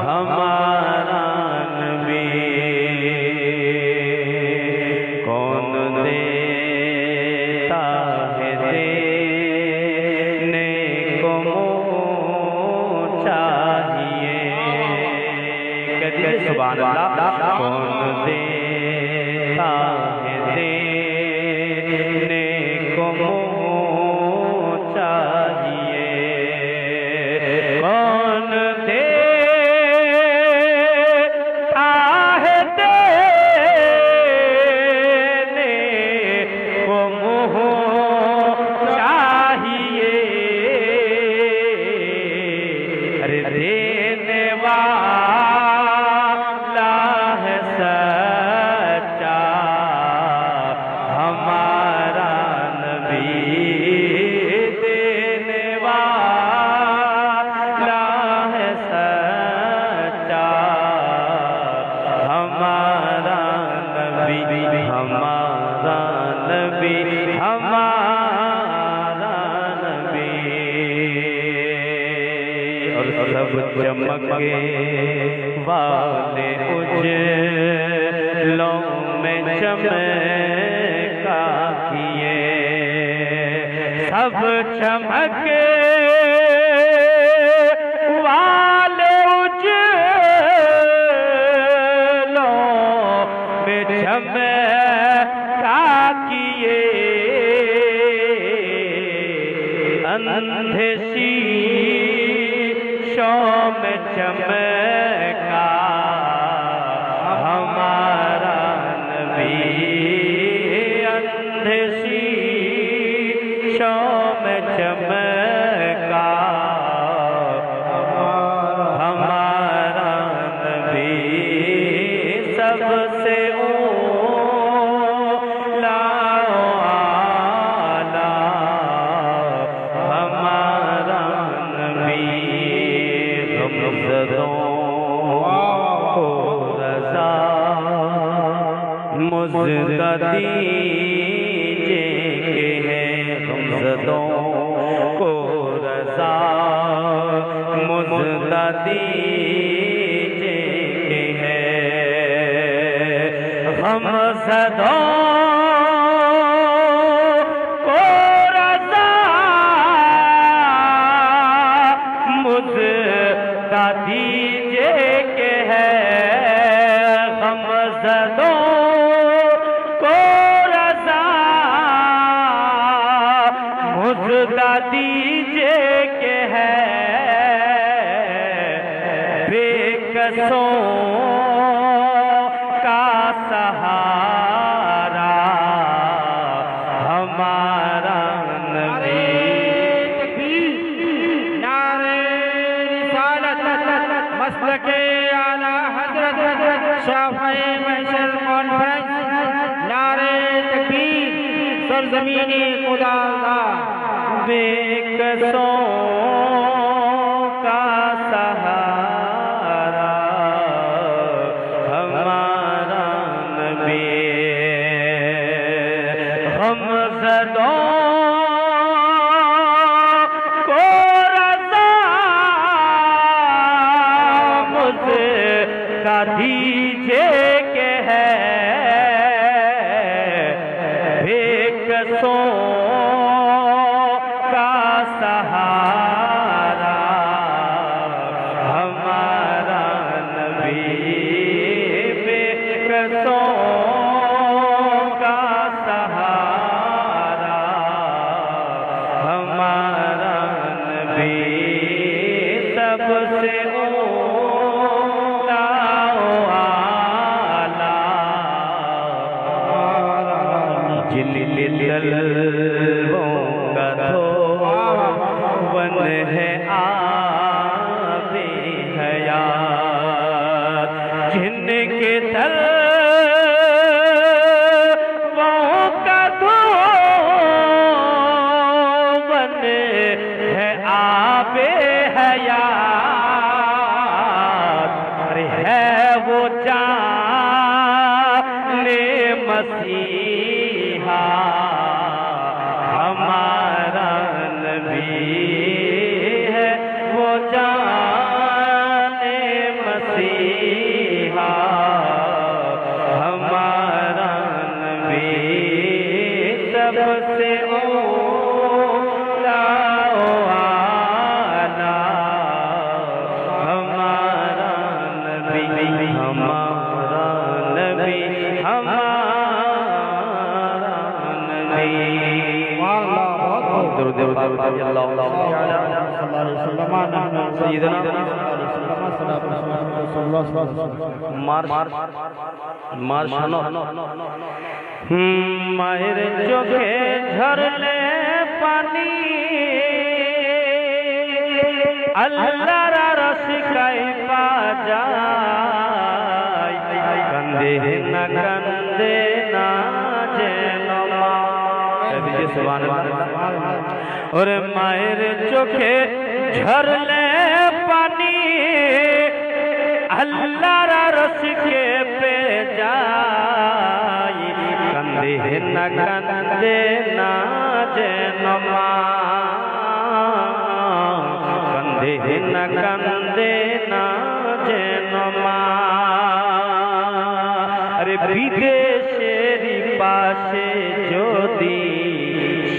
हमारा नबी कौन देता है देने को मुँह चाहिए। कहते सुभान अल्लाह। कौन देता है देने को मुँह चाहिए। कौन देता है देने को मुँह चाहिए। अरे देने वाला है सच्चा हमारा नबी। देने वाला है सच्चा हमारा नबी। हमारा नबी हमारा नबी। और सब चमके वाले उजलों में चमका किए। सब चमके वाले उजलों में चमका किए। अंधे शीशों में चमका हमारा नबी। अंधे शीशों में चमका हमारा नबी। सबसे ऊला आला हमारा नबी। गमज़दों को रज़ा मुज़्दा दीजिए के हैं। गमज़दों को रज़ा मुज़्दा दीजिए के हैं। गमज़दों को रज़ा मुझदा दीजिए के है। गमज़दों को रज़ा मुझदा दीजिए के है। बेकसों का सहारा हमारा नबी। मसलके आला हज़रत शाफ़ई महशर कॉन्फ्रेंस। नारे तकबीर सरज़मीने खुदा का। बेकसों का सहारा हमारा नबी। गमज़दों को रज़ा मुझदा दीजिए के है। बेकसों का सहारा हमारा नबी। बेकसों का सहारा हमारा नबी। सबसे ऊला आला जिन दिलों का धोवन है आबे हयात। जिनके तलवों का धोवन है आबे हयात। রাদিয়াল্লাহু তাআলা সাইয়্যিদানা মার শানো মায়ের চোখে ঝরলে পানি আল্লাহর আরশ কাই পা যায় কান্দে না যেন মা দিদি সুবহানাল্লাহ ওরে মায়ের চোখে ঝরলে পানি আল্লাহর আরশ কে পে যায় কান্দে না যেন মা কান্দে না যেন মা আরে বিদেশের পাশে যদি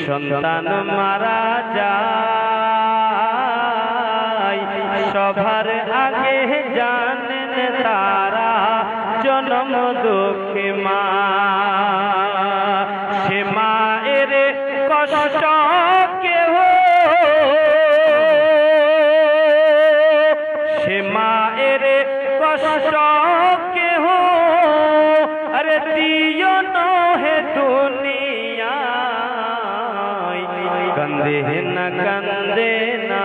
সন্তান মারা যায় সবার আগে জানেন তারা জন্ম দুঃখী মা সে মায়ের কষ্ট কেহ সে মায়ের কষ্ট কেহ আরে দিও নহে দুনিয়ায় কান্দে না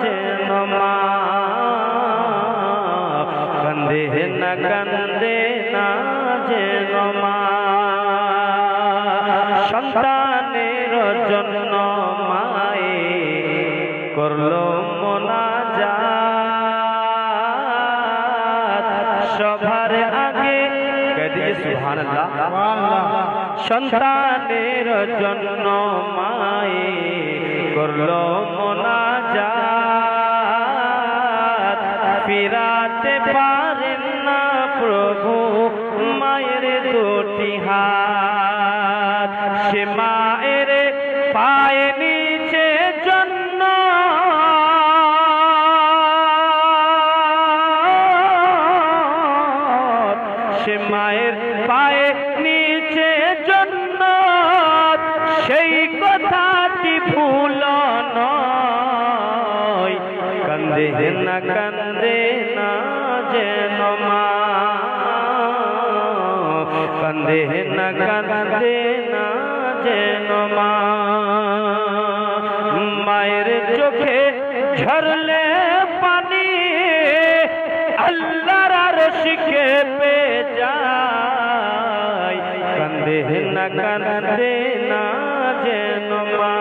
যেন মা কান্দে না যেন মা সন্তানের জন্য মায়ে করলো মোনাজাত সবার আগে কদিয়ে সুবহানাল্লাহ সন্তানের জন্য মায়ে করলো মোনাজাত ফিরাতে পারেন না প্রভু মায়ের দুটি হাত সে মায়ের পায়ে নিচে জন্য সে মায়ের পায়ে নিচে জন্য সেই কথাটি ভুল নয় কান্দে না যেন মা কান্দে না যেন মা মায়ের চোখে ঝরলে পানি আল্লাহর আরশ কে পে যায় কান্দে না যেন মা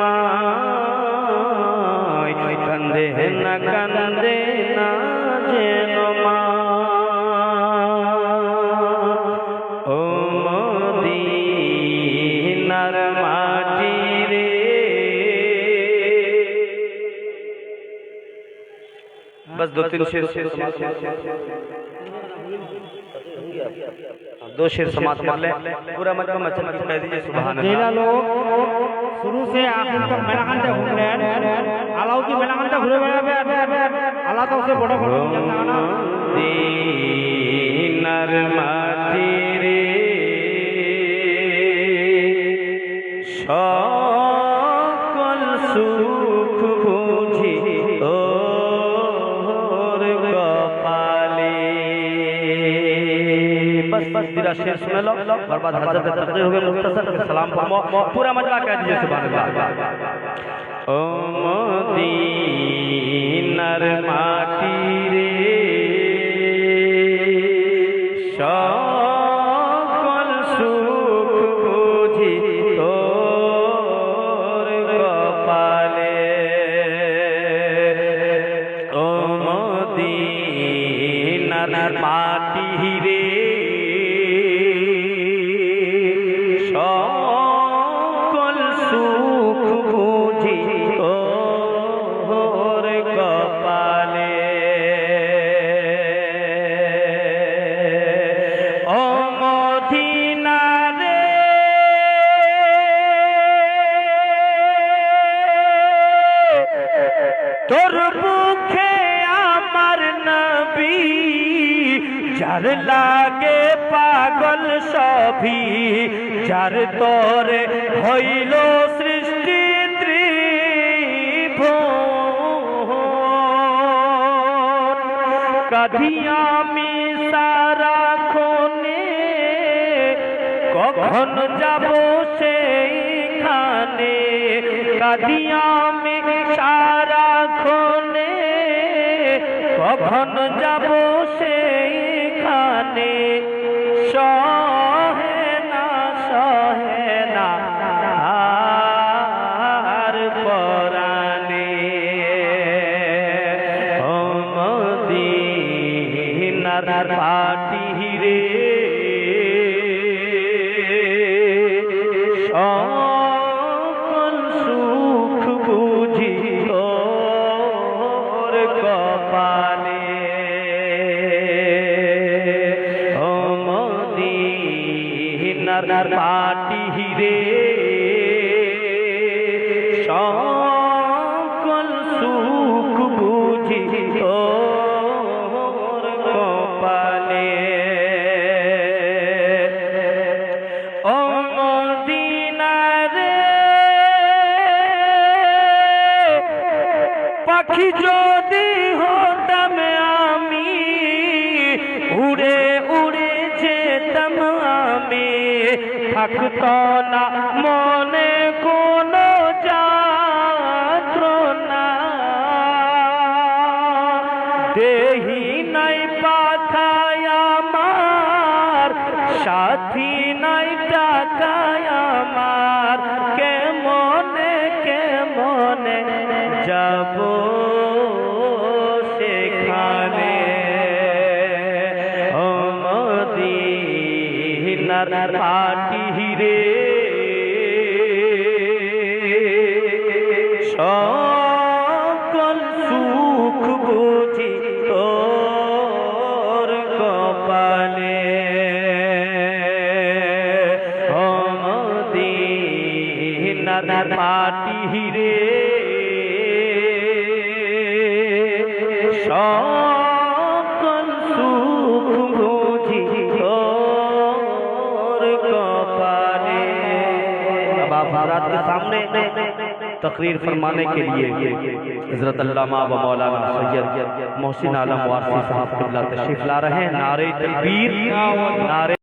কান্দে না যেন মা ও মদিনার মাটি রে बस दो तीन शेर दो शेर समाप्त कर ले पूरा मजमा मचल की कह दीजिए सुभान जेला लोग शुरू से आखिर तक मेलाखानते घूमले आलाउ की मेलाखानते घुरे बेड़ाबे आला तो उसे बड़ा बड़ा जाना दीनार माटी रे সকল সুখ বুঝি তোর কপালে बस तेरा शेर सुन लो और बाद हजरत तकदीर हुए मुख्तसर सलाम पूरा मजमा कह दीजिए सुभान अल्लाह ओ मदीनार माटी रे সকল সুখ বুঝি তোর কপালে ও মদীনার মাটি রে সকল সুখ বুঝি তোর কপালে ও মদিনা রে তোর মুখে আমার নবী যার লাগে পাগল সভি যার তোরে হইল সৃষ্টি কাঁদি আমি সারাক্ষণে, কখন যাব সেইখানে। কাঁদি আমি সারাক্ষণে, কখন যাব সেইখানে। সহে না আর পরাণে, ও মদিনার মাটি রে, সকল সুখ বুঝি তোর কপালে। ও মদিনার মাটি রে, সকল সুখ বুঝি তোর কপালে। ও মদিনা রে, পাখি যদি হতাম আমি, উড়ে উড়ে যেতাম আমি। থাকত না মনে কোনো যন্ত্রণা, দেহি নাই পাথায় আমার, সাথী নাই টাকায় আমার। কেমনে যাব সেখানে। ও মদিনার মাটি রে, সকল সুখ বুঝি তোর কপালে। ও মদিনার মাটি রে, সকল সুখ বুঝি তোর कपाले। बाबा हज़रात के सामने तकरीर फरमाने के लिए हज़रत अल्लामा व मौलाना सैयद मोहसिन आलम वारसी साहब क़िबला तशरीफ ला रहे हैं। नारे तकबीर, नारे